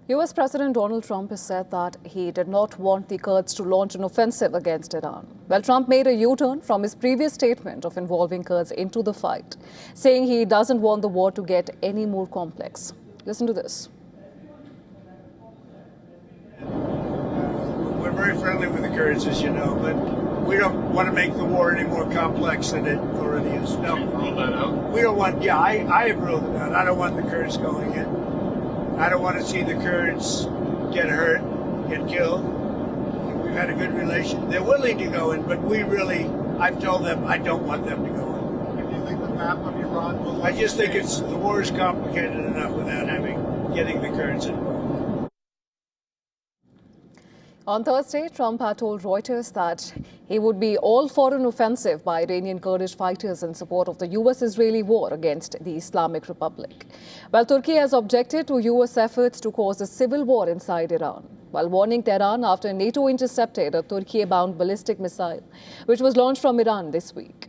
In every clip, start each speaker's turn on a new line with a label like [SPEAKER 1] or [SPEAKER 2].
[SPEAKER 1] US President Donald Trump has said that he did not want the Kurds to launch an offensive against Iran. Well, Trump made a U-turn from his previous statement of involving Kurds into the fight, saying he doesn't want the war to get any more complex. Listen to this.
[SPEAKER 2] We're very friendly with the Kurds, as you know, but we don't want to make the war any more complex than it already is. No.
[SPEAKER 3] You've ruled that out?
[SPEAKER 2] We don't want, I have ruled it out. I don't want the Kurds going in. I don't want to see the Kurds get hurt, get killed. We've had a good relation. They're willing to go in, but I've told them I don't want them to go in.
[SPEAKER 3] And do you think the map of Iran will...
[SPEAKER 2] I just think the war is complicated enough without getting the Kurds involved.
[SPEAKER 1] On Thursday, Trump had told Reuters that he would be all for an offensive by Iranian Kurdish fighters in support of the US-Israeli war against the Islamic Republic. Well, Turkey has objected to US efforts to cause a civil war inside Iran, while warning Tehran after NATO intercepted a Turkey-bound ballistic missile, which was launched from Iran this week.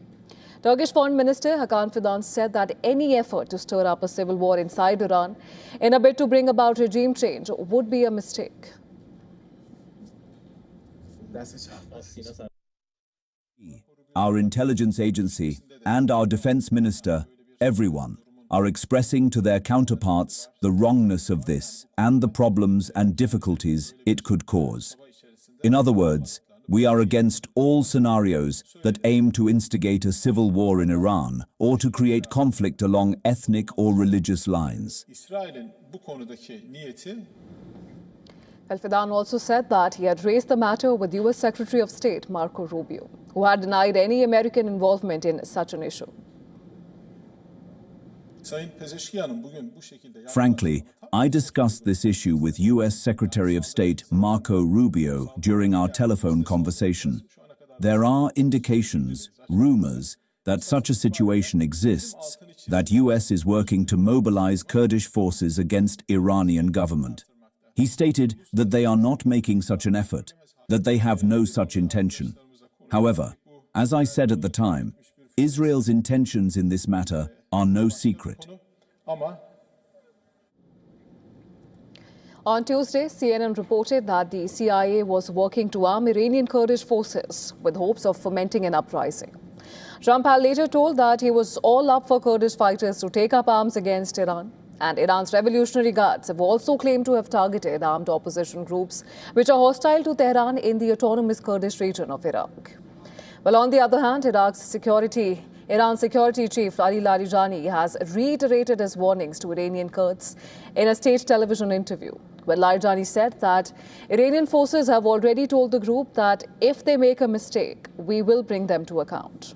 [SPEAKER 1] Turkish Foreign Minister Hakan Fidan said that any effort to stir up a civil war inside Iran in a bid to bring about regime change would be a mistake.
[SPEAKER 4] Our intelligence agency and our defense minister, everyone, are expressing to their counterparts the wrongness of this and the problems and difficulties it could cause. In other words, we are against all scenarios that aim to instigate a civil war in Iran or to create conflict along ethnic or religious lines.
[SPEAKER 1] Fidan also said that he had raised the matter with US Secretary of State Marco Rubio, who had denied any American involvement in such an issue.
[SPEAKER 4] Frankly, I discussed this issue with US Secretary of State Marco Rubio during our telephone conversation. There are indications, rumors, that such a situation exists, that US is working to mobilize Kurdish forces against Iranian government. He stated that they are not making such an effort, that they have no such intention. However, as I said at the time, Israel's intentions in this matter are no secret.
[SPEAKER 1] On Tuesday, CNN reported that the CIA was working to arm Iranian Kurdish forces with hopes of fomenting an uprising. Trump had later told that he was all up for Kurdish fighters to take up arms against Iran. And Iran's Revolutionary Guards have also claimed to have targeted armed opposition groups which are hostile to Tehran in the autonomous Kurdish region of Iraq. Well, on the other hand, Iran's security chief Ali Larijani has reiterated his warnings to Iranian Kurds in a state television interview. Well, Larijani said that Iranian forces have already told the group that if they make a mistake, we will bring them to account.